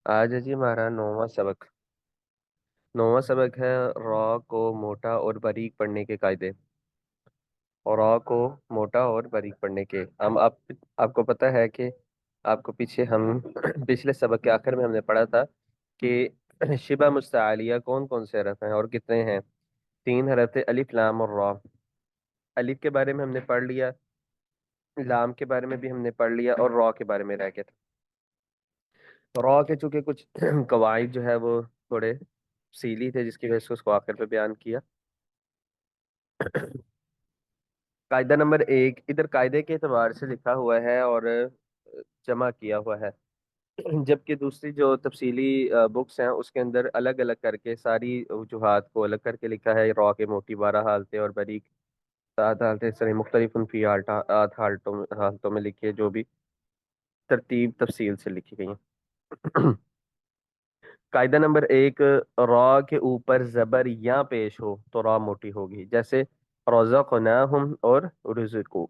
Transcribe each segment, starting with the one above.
آج ہے جی ہمارا 9واں سبق۔ 9واں سبق ہے را کو موٹا اور باریک پڑھنے کے قاعدے، اور را کو موٹا اور باریک پڑھنے کے آپ کو پتہ ہے کہ آپ کو پیچھے ہم پچھلے سبق کے آخر میں ہم نے پڑھا تھا کہ شبہ مستعلیہ کون کون سے حرف ہیں اور کتنے ہیں؟ 3 حرف تھے، الف لام اور را۔ الف کے بارے میں ہم نے پڑھ لیا، لام کے بارے میں بھی ہم نے پڑھ لیا، اور را کے بارے میں رہ گیا تھا۔ را کے چونکہ کچھ قواعد جو ہے وہ تھوڑے تفصیلی تھے، جس کی وجہ سے اس کو آخر پہ بیان کیا۔ قاعدہ نمبر 1 ادھر قاعدے کے اعتبار سے لکھا ہوا ہے اور جمع کیا ہوا ہے، جبکہ دوسری جو تفصیلی بکس ہیں اس کے اندر الگ الگ کر کے ساری وجوہات کو الگ کر کے لکھا ہے۔ را کے موٹی 12 حالتیں اور باریک 7 حالتیں، اس طرح مختلف فی حالتوں میں لکھی ہے، جو بھی ترتیب تفصیل سے لکھی گئی ہیں۔ قاعدہ نمبر 1، را کے اوپر زبر یا پیش ہو تو را موٹی ہوگی، جیسے رزقناہم اور رزقو۔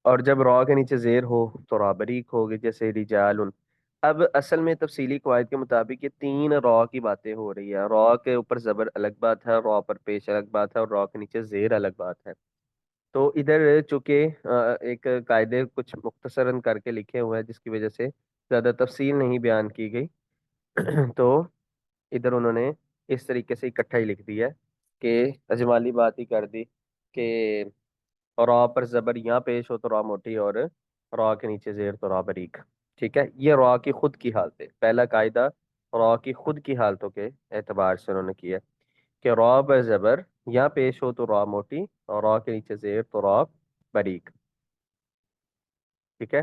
اور جب را کے نیچے زیر ہو تو را باریک ہوگی، جیسے رجال۔ اب اصل میں تفصیلی قواعد کے مطابق یہ 3 را کی باتیں ہو رہی ہے۔ را کے اوپر زبر الگ بات ہے، را پر پیش الگ بات ہے، اور را کے نیچے زیر الگ بات ہے۔ تو ادھر چونکہ ایک قاعدے کچھ مختصراً کر کے لکھے ہوئے ہیں، جس کی وجہ سے زیادہ تفصیل نہیں بیان کی گئی، تو ادھر انہوں نے اس طریقے سے اکٹھا ہی لکھ دیا ہے کہ اجمالی بات ہی کر دی کہ را پر زبر یا پیش ہو تو را موٹی، اور را کے نیچے زیر تو را باریک۔ ٹھیک ہے، یہ را کی خود کی حالت ہے۔ پہلا قاعدہ را کی خود کی حالتوں کے اعتبار سے انہوں نے کیا کہ را پر زبر یا پیش ہو تو را موٹی، اور را کے نیچے زیر تو را باریک۔ ٹھیک ہے۔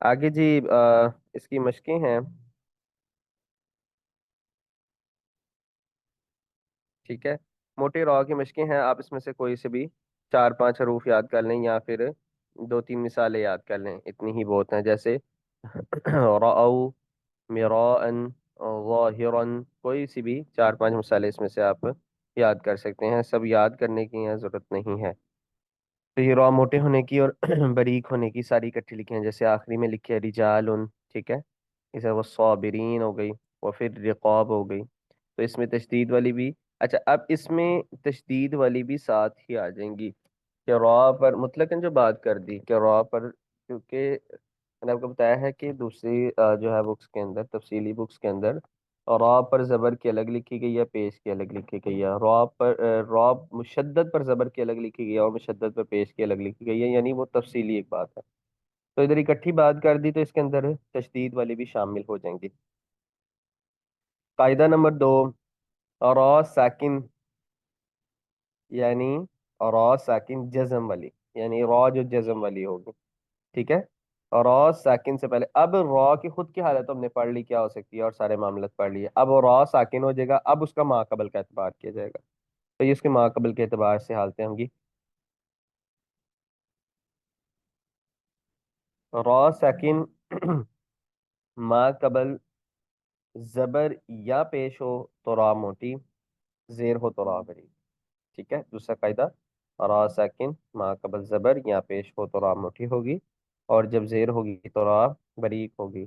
آگے جی اس کی مشقیں ہیں۔ ٹھیک ہے، موٹے را کی مشقیں ہیں، آپ اس میں سے کوئی سے بھی 4 5 حروف یاد کر لیں، یا پھر 2 3 مثالیں یاد کر لیں، اتنی ہی بہت ہیں، جیسے رأو، مراءن، ظاہرن، کوئی سی بھی 4 5 مثالیں اس میں سے آپ یاد کر سکتے ہیں، سب یاد کرنے کی یہاں ضرورت نہیں ہے۔ تو یہ را موٹے ہونے کی اور باریک ہونے کی ساری اکٹھی لکھی ہیں، جیسے آخری میں لکھی ہے رجال۔ ٹھیک ہے، اسے وہ صابرین ہو گئی، اور پھر رقاب ہو گئی، تو اس میں تشدید والی بھی، اچھا اب اس میں تشدید والی بھی ساتھ ہی آ جائیں گی کہ را پر مطلقاً جو بات کر دی کہ را پر، کیونکہ میں نے آپ کو بتایا ہے کہ دوسری جو ہے بکس کے اندر، تفصیلی بکس کے اندر را پر زبر کی الگ لکھی گئی ہے، پیش کی الگ لکھی گئی ہے۔ را پر را مشدد پر زبر کی الگ لکھی گئی ہے، اور مشدد پر پیش کی الگ لکھی گئی ہے، یعنی وہ تفصیلی ایک بات ہے۔ تو ادھر اکٹھی بات کر دی تو اس کے اندر تشدید والی بھی شامل ہو جائیں گی۔ قاعدہ نمبر 2، را ساکن، یعنی را ساکن جزم والی، یعنی را جو جزم والی ہوگی۔ ٹھیک ہے، اور را ساکن سے پہلے، اب را کی خود کی حالت ہم نے پڑھ لی کیا ہو سکتی ہے، اور سارے معاملات پڑھ لیے، اب وہ را ساکن ہو جائے گا، اب اس کا ما قبل کا اعتبار کیا جائے گا، تو یہ اس کے ما قبل کے اعتبار سے حالتیں ہوں گی۔ را ساکن ما قبل زبر یا پیش ہو تو را موٹی، زیر ہو تو را بری۔ ٹھیک ہے، دوسرا قاعدہ، را ساکن ما قبل زبر یا پیش ہو تو را موٹی ہوگی، اور جب زیر ہوگی تو را باریک ہوگی۔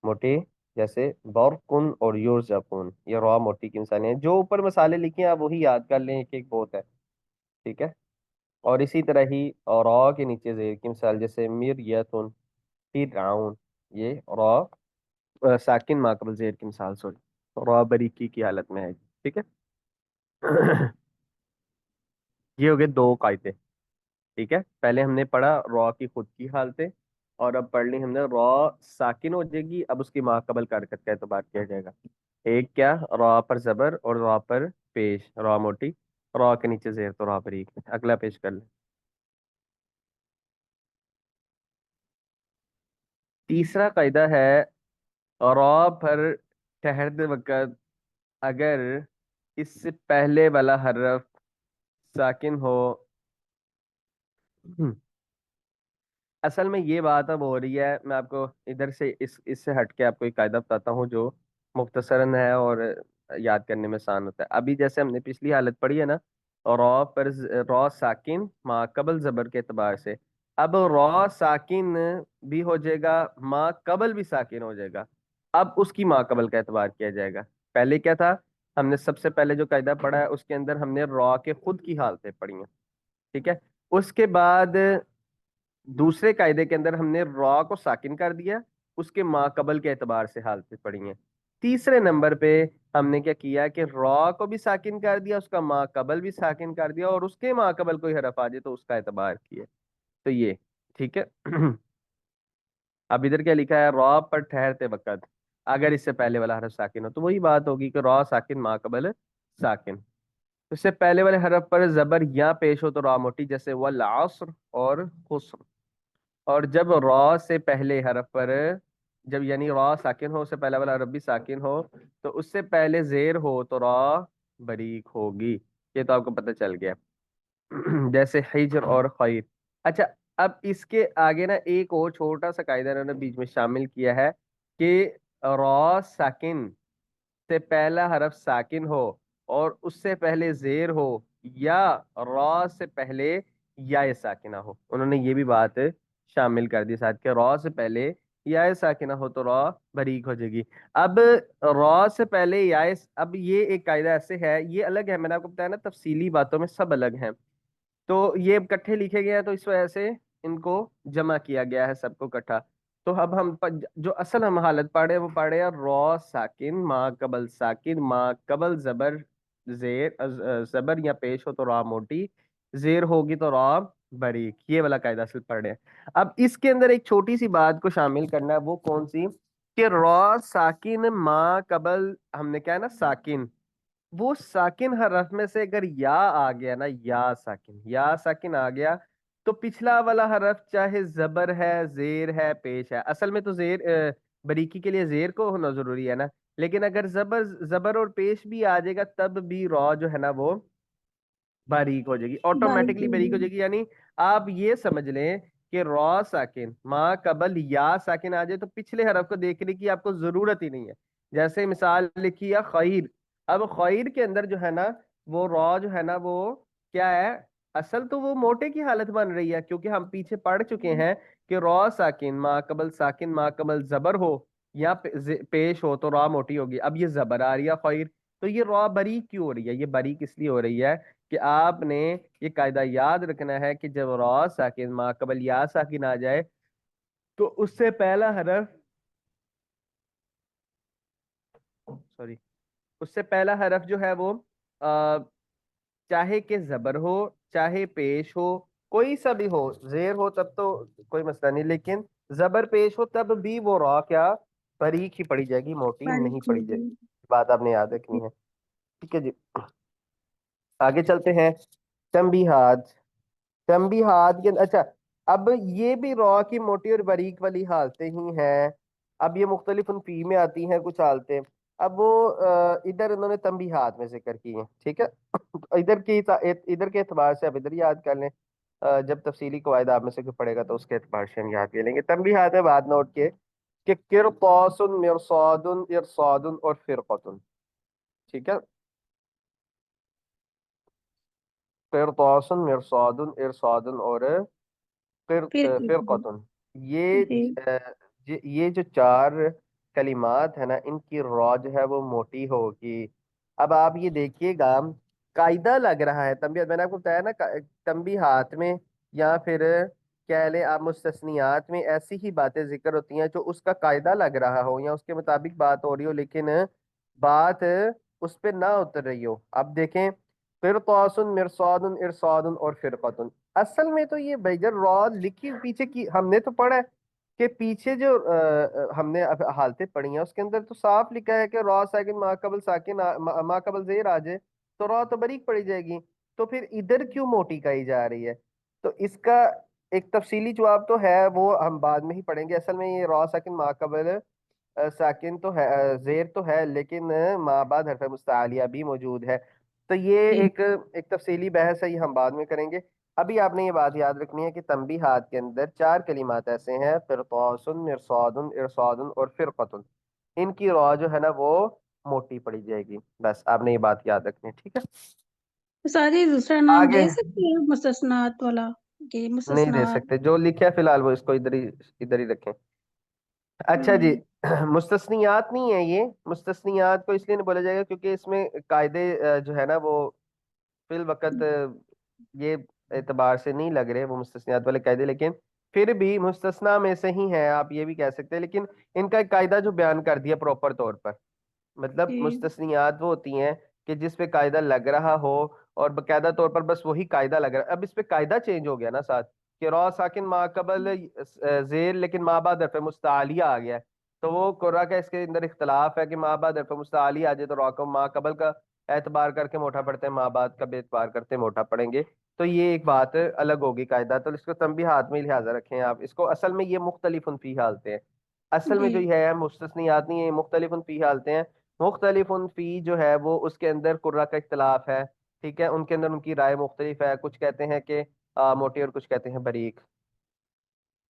موٹی جیسے برقن اور یرزقون، یہ را موٹی کی مثالیں ہیں۔ جو اوپر مثالیں لکھی ہیں آپ وہی یاد کر لیں، ایک ایک بہت ہے۔ ٹھیک ہے، اور اسی طرح ہی اور را کے نیچے زیر کی مثال، جیسے مریتن، فرعون، یہ را ساکن ما قبل زیر کی مثال، سوری را باریکی کی حالت میں ہے۔ ٹھیک ہے، یہ ہو گئے 2 قاعدے۔ ٹھیک ہے، پہلے ہم نے پڑھا را کی خود کی حالتیں، اور اب پڑھ لی ہم نے را ساکن ہو جائے گی، اب اس کی ما قبل کا حرکت کا اعتبار کیا جائے گا۔ ایک کیا، را پر زبر اور را پر پیش، را موٹی، را کے نیچے زیر تو را باریک۔ اگلا پیش کر لیں۔ تیسرا قاعدہ ہے، را پر ٹھہرتے وقت اگر اس سے پہلے والا حرف ساکن ہو، اصل میں یہ بات اب ہو رہی ہے، میں آپ کو ادھر سے اس سے ہٹ کے آپ کو ایک قاعدہ بتاتا ہوں جو مختصراً ہے اور یاد کرنے میں آسان ہوتا ہے۔ ابھی جیسے ہم نے پچھلی حالت پڑھی ہے نا रॉ पर रॉ साकिन मा कबल जबर के एतबार से। अब रॉ साकिन भी हो जाएगा, मा कबल भी साकिन हो जाएगा। अब उसकी मा कबल का एतबार किया जाएगा। पहले क्या था, हमने सबसे पहले जो कायदा पढ़ा है उसके अंदर हमने रॉ के खुद की हालतें पढ़ी हैं, ठीक है। उसके बाद दूसरे कायदे के अंदर हमने रॉ को साकिन कर दिया, उसके माकबल के एतबार से हालतें पढ़ी हैं। तीसरे नंबर पे हमने क्या किया कि रॉ को भी साकिन कर दिया, उसका माकबल भी साकिन कर दिया, और उसके माकबल कोई हरफ आ जाए तो उसका एतबार किया। तो ये ठीक है। अब इधर क्या लिखा है, रॉ पर ठहरते वक्त अगर इससे पहले वाला हरफ साकिन हो, तो वही बात होगी कि रॉ साकिन माकबल साकिन। तो इससे पहले वाले हरफ पर जबर या पेश हो तो रॉ मोटी, जैसे वल असर और खुस्र। और जब रॉ से पहले हरफ पर, जब यानी रॉ साकिन हो, उससे पहले वाला हरफ भी साकिन हो, तो उससे पहले जेर हो तो रॉ बरीक होगी। ये तो आपको पता चल गया। जैसे हिज्र और खैर। अच्छा, अब इसके आगे ना एक और छोटा सा कायदा इन्होंने बीच में शामिल किया है कि रॉ साकिन से पहला हरफ साकिन हो और उससे पहले जेर हो, या रॉ से पहले या साकिना हो। उन्होंने ये भी बात शामिल कर दी साथ के, रॉ से पहले या साकिना हो तो रॉ बरीक हो जाएगी। अब रॉ से पहले या, अब ये एक कायदा ऐसे है, ये अलग है, मैंने आपको बताया ना तफसीली बातों में सब अलग हैं। तो ये इकट्ठे लिखे गए हैं तो इस वजह से इनको जमा किया गया है सबको इकट्ठा। तो अब हम जो असल हम हालत पढ़े वो पढ़े हैं, रॉ साकिन मा कबल साकिन मा कबल जबर जेर जबर या पेश हो तो रॉ मोटी, जेर होगी तो रॉ बारीक। ये वाला कायदा असल पढ़े हैं। अब इसके अंदर एक छोटी सी बात को शामिल करना है, वो कौन सी, कि रॉ साकिन मा कबल, हमने क्या है ना साकिन, वो साकिन हरफ में से अगर या आ गया ना, या साकिन आ गया, तो पिछला वाला हरफ चाहे जबर है जेर है पेश है, असल में तो जेर बरीकी के लिए जेर को होना जरूरी है ना, लेकिन अगर जबर जबर और पेश भी आ जाएगा तब भी रॉ जो है ना वो बारीक हो जाएगी, बारीक ऑटोमेटिकली बारीक होगी। हो जाएगी। यानी आप ये समझ लें कि रॉ साकिन माँ कबल या साकिन आ जाए तो पिछले हरफ को देखने की आपको जरूरत ही नहीं है। जैसे मिसाल लिखी है खैर। अब खैर के अंदर जो है ना वो रॉ जो है ना वो क्या है, असल तो वो मोटे की हालत बन रही है, क्योंकि हम पीछे पढ़ चुके हैं कि रॉ साकिन माँ कबल जबर हो या पेश हो तो रॉ मोटी होगी। अब ये जबर आ रही है खैर, तो ये रॉ बारीक क्यों हो रही है, ये बारीक इसलिए हो रही है कि आपने ये कायदा याद रखना है कि जब रॉ साकिन मा कबल या साकिन आ जाए तो उससे पहला हरफ, सॉरी, उससे पहला हरफ जो है वो चाहे कि जबर हो चाहे पेश हो, कोई सा भी हो, जेर हो तब तो कोई मसला नहीं, लेकिन जबर पेश हो तब भी वो रॉ क्या बारीक ही पड़ी जाएगी, मोटी नहीं बारीक पड़ी होगी। जाएगी। बात आपने याद रखनी है। ठीक है जी, आगे चलते हैं। तंबीहात। तंबीहात के, अच्छा, अब ये भी रॉ की मोटी और बारीक वाली हालतें ही हैं। अब ये मुख्तलिफ उन फी में आती हैं कुछ हालतें। अब वो इधर इन्होंने तंबीहात में जिक्र की हैं, ठीक है। तो इधर के एतबार से अब इधर याद कर लें। जब तफसीली कवायद आप में से कोई पड़ेगा तो उसके एतबार से हम याद कर लेंगे। तंबीहात में बात नोट के कि किरतौसुन मिरसादुन इरसादुन और फिरकतुन, ठीक है। किरतौसुन मिरसादुन इरसादुन और फिर फिरकतुन, ये जी। ये जो चार कलिमात है ना, इनकी रॉ जो है वो मोटी होगी। अब आप ये देखिएगा, कायदा लग रहा है तंबीहात, मैंने आपको बताया ना तंबीहात में या फिर कह लें आप मुस्तस्नियात में ऐसी ही बातें जिक्र होती हैं जो उसका कायदा लग रहा हो या उसके मुताबिक बात हो रही हो, लेकिन बात उस पे ना उतर रही हो। अब देखें, फिर तौसुन मिरसादुन इरसादुन और फिरकतुन, असल में तो ये बेजर रॉ लिखी पीछे की हमने तो पढ़ा है कि पीछे जो हमने अब हालतें पढ़ी हैं उसके अंदर तो साफ लिखा है कि रॉ साकिन माकबल साकिन माकबल जेर आ जाए तो रॉ तो बारीक पड़ी जाएगी। तो फिर इधर क्यों मोटी कही जा रही है? तो इसका एक तफसीली जवाब तो है, वो हम बाद में ही पढ़ेंगे। असल में ये रॉ साकिन माकबल साकिन तो है, जेर तो है, लेकिन माँ बाद हरफ मुस्तालिया भी मौजूद है। तो ये जी। एक एक तफसीली बहस है, ये हम बाद में करेंगे। अभी आपने ये बात याद रखनी है कि तंबीहात के अंदर चार कलिमात ऐसे हैं, फिरतौसुन मिरसादुन इरसादुन और फिरकतुन, इनकी रॉ जो है ना वो मोटी पड़ी जाएगी। बस आपने ये बात याद रखनी है, ठीक है। सारी दूसरा नाम आगे दे सकते हैं मुस्तस्नात वाला, कि नहीं दे मुस्तस्नात। सकते, जो लिखे है फिलहाल वो इसको इधर ही रखें। अच्छा जी। हम्म। मुस्तस्नियात नहीं है ये, मुस्तस्नियात को इसलिए नहीं बोला जाएगा क्योंकि इसमें कायदे जो है ना वो फिल वक़्त ये एतबार से नहीं लग रहे वो मुस्तस्नियात वाले कायदे, लेकिन फिर भी मुस्तस्ना में से ही है, आप ये भी कह सकते हैं। लेकिन इनका एक कायदा जो बयान कर दिया प्रॉपर तौर पर, मतलब जी मुस्तस्नियात वो होती हैं कि जिस पे कायदा लग रहा हो और बकायदा तौर पर बस वही कायदा लग रहा है। अब इस पे कायदा चेंज हो गया ना साथ, कि रॉ साकिन मा कबल जेर लेकिन मा बाद हरफ मुस्तालिया आ गया है। तो वो कुर्रा का इसके अंदर इख्तलाफ है कि मा बाद हरफ मुस्तालिया आ जाए तो रॉ को मा कबल का एतबार करके मोटा पढ़ते हैं, मा बाद का बेतबार करते मोटा पढ़ेंगे। तो ये एक बात अलग होगी कायदा, तो इसको तंबीहात में लिहाजा रखें आप इसको। असल में ये मुख्तलिफुन फी हालते हैं, असल में जी। जो ये है मुस्तस्नियात नहीं है, ये मुख्तलिफुन फी हालते हैं। मुख्तलिफुन फी जो है वो उसके अंदर कुर्रा का इख्तलाफ है, ठीक है, उनके अंदर उनकी राय मुख्तलिफ है, कुछ कहते हैं कि मोटी और कुछ कहते हैं बारीक।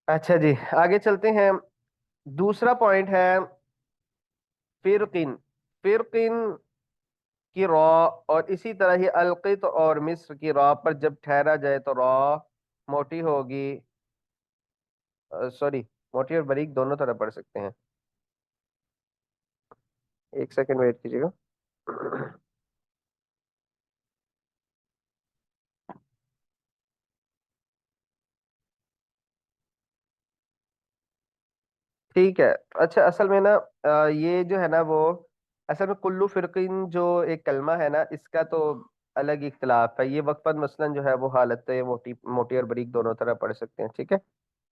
अच्छा जी, आगे चलते हैं। दूसरा पॉइंट है फिरकिन। फिरकिन की रॉ और इसी तरह ही अलकित और मिस्र की रॉ पर जब ठहरा जाए तो रॉ मोटी होगी, सॉरी, मोटी और बारीक दोनों तरह पढ़ सकते हैं। एक सेकंड वेट कीजिएगा। ठीक है। अच्छा, असल में ना ये जो है ना वो असल में कुल्लू फिरकिन जो एक कलमा है ना इसका तो अलग इख्तलाफ है। ये वक्फन मसलन जो है वो हालत है मोटी मोटी और बारीक दोनों तरह पढ़ सकते हैं, ठीक है।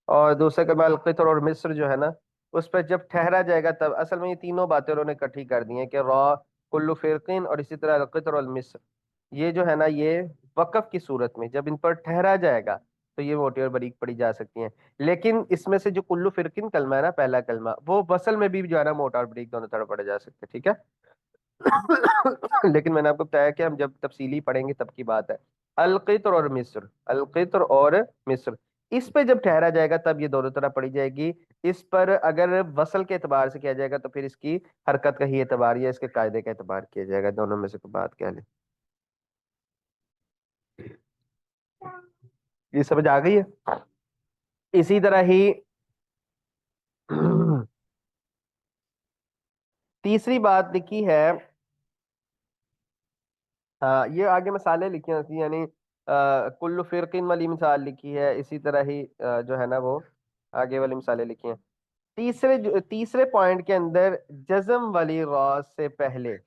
और दूसरा कलमा अलकितर और मिस्र जो है ना उस पर जब ठहरा जाएगा तब, असल में ये तीनों बातें उन्होंने इकट्ठी कर दी हैं कि रॉ कुल्लू फिरकिन और इसी तरह अलकितर और मिस्र, ये जो है ना ये वक़्फ की सूरत में जब इन पर ठहरा जाएगा तो ये मोटी और बारीक पढ़ी जा सकती हैं। लेकिन इसमें से जो कुल्लू फिरकिन कलमा है ना पहला कलमा, वो वसल में भी जो है ना मोटा और बारीक दोनों तरह पढ़े जा सकते हैं, ठीक है। लेकिन मैंने आपको बताया कि हम जब तफसीली पढ़ेंगे तब की बात है। अलकित्र और मिस्र, अलकित्र और मिस्र, इस पे जब ठहरा जाएगा तब ये दोनों तरह पढ़ी जाएगी। इस पर अगर वसल के एतबार से किया जाएगा तो फिर इसकी हरकत का ही एतबार या इसके कायदे का एतबार किया जाएगा, दोनों में से कोई बात क्या ले। ये समझ आ गई है। इसी तरह ही तीसरी बात लिखी है, हाँ ये आगे मिसालें लिखी हैं उसकी, यानी कुल्लु फिरकिन वाली मिसाल लिखी है, इसी तरह ही जो है ना वो आगे वाली मिसालें लिखी हैं। तीसरे पॉइंट के अंदर जज्म वाली रॉ से पहले,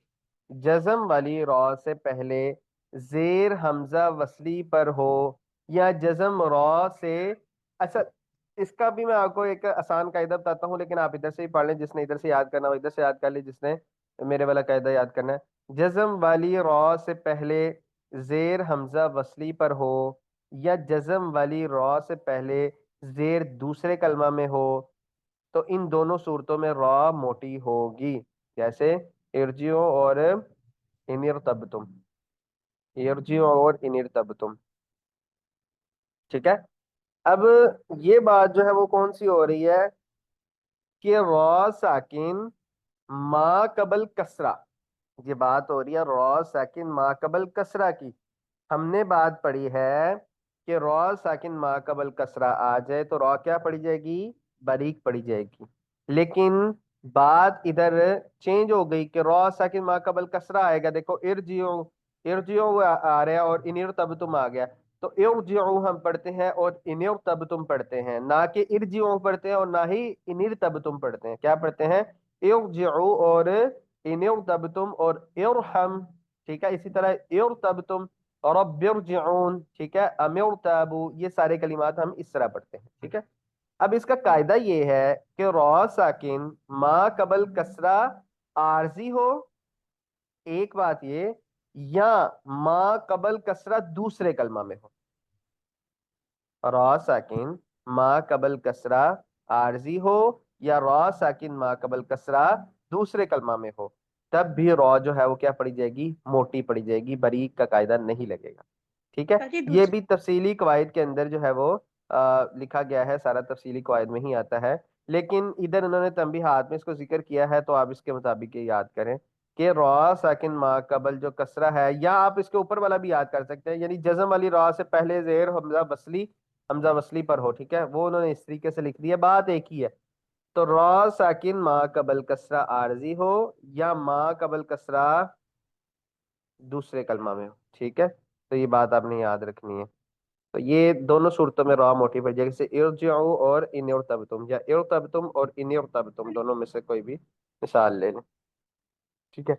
जज्म वाली रॉ से पहले जेर हमजा वसली पर हो या जज्म रॉ से, अच्छा इसका भी मैं आपको एक आसान कायदा बताता हूँ, लेकिन आप इधर से ही पढ़ लें, जिसने इधर से याद करना हो इधर से याद कर ले, जिसने मेरे वाला कायदा याद करना है। जज्म वाली रॉ से पहले जेर हमजा वसली पर हो या जज्म वाली रॉ से पहले जेर दूसरे कलमा में हो तो इन दोनों सूरतों में रॉ मोटी होगी। जैसे इर्जियो और इनिर तब तुम, इर्जियो और इनिर तब तुम, ठीक है। अब ये बात जो है वो कौन सी हो रही है कि रॉ साकिन मा कबल कसरा, ये बात हो रही है रॉ साकिन मा कबल कसरा की। हमने बात पढ़ी है कि रॉ साकिन मा कबल कसरा आ जाए तो रॉ क्या पढ़ी जाएगी, बारीक पढ़ी जाएगी। लेकिन बात इधर चेंज हो गई कि रॉ साकिन मा कबल कसरा आएगा, देखो इरजियो, इरजियो आ रहा है और इनिर तब तुम आ गया। तो इरजियो हम पढ़ते हैं और इनिर तब तुम पढ़ते हैं, ना कि इरजियो पढ़ते हैं और ना ही इनिर तब तुम पढ़ते हैं। क्या पढ़ते हैं, इरजियो और इनिर तब तुम और इरहम, ठीक है। इसी तरह इर तब तुम और रब्बिरजिऊन, ठीक है, अमिर ताबू, ये सारे कलिमात हम इस तरह पढ़ते हैं, ठीक है। अब इसका कायदा ये है कि रॉ साकिन मा कबल कसरा आरजी हो, एक बात ये, या मा कबल कसरा दूसरे कलमा में हो। रॉ साकिन मा कबल कसरा आरजी हो या रॉ साकिन मा कबल कसरा दूसरे कलमा में हो, तब भी रॉ जो है वो क्या पड़ी जाएगी, मोटी पड़ी जाएगी, बारीक का कायदा नहीं लगेगा, ठीक है। ताकि ये दूसरे। भी तफसीली कवायद के अंदर जो है वो लिखा गया है, सारा तफसीली कवायद में ही आता है। लेकिन इधर उन्होंने तंबीहात में इसको जिक्र किया है तो आप इसके मुताबिक ये याद करें। کہ را ساکن ما قبل جو کسرہ ہے، یا آپ اس کے اوپر والا بھی یاد کر سکتے ہیں، یعنی جزم والی را سے پہلے زیر حمزہ وصلی پر ہو، ٹھیک ہے، وہ انہوں نے اس طریقے سے لکھ دیا، بات ایک ہی ہے۔ تو را ساکن ما قبل کسرہ عارضی ہو یا ما قبل کسرہ دوسرے کلمہ میں ہو، ٹھیک ہے، تو یہ بات آپ نے یاد رکھنی ہے۔ تو یہ دونوں صورتوں میں را موٹی پڑ جائے گی، جیسے ارجعوا اور ان ارتبتم، یا ارتبتم اور ان ارتبتم، دونوں میں سے کوئی بھی مثال لے لیں، ٹھیک ہے۔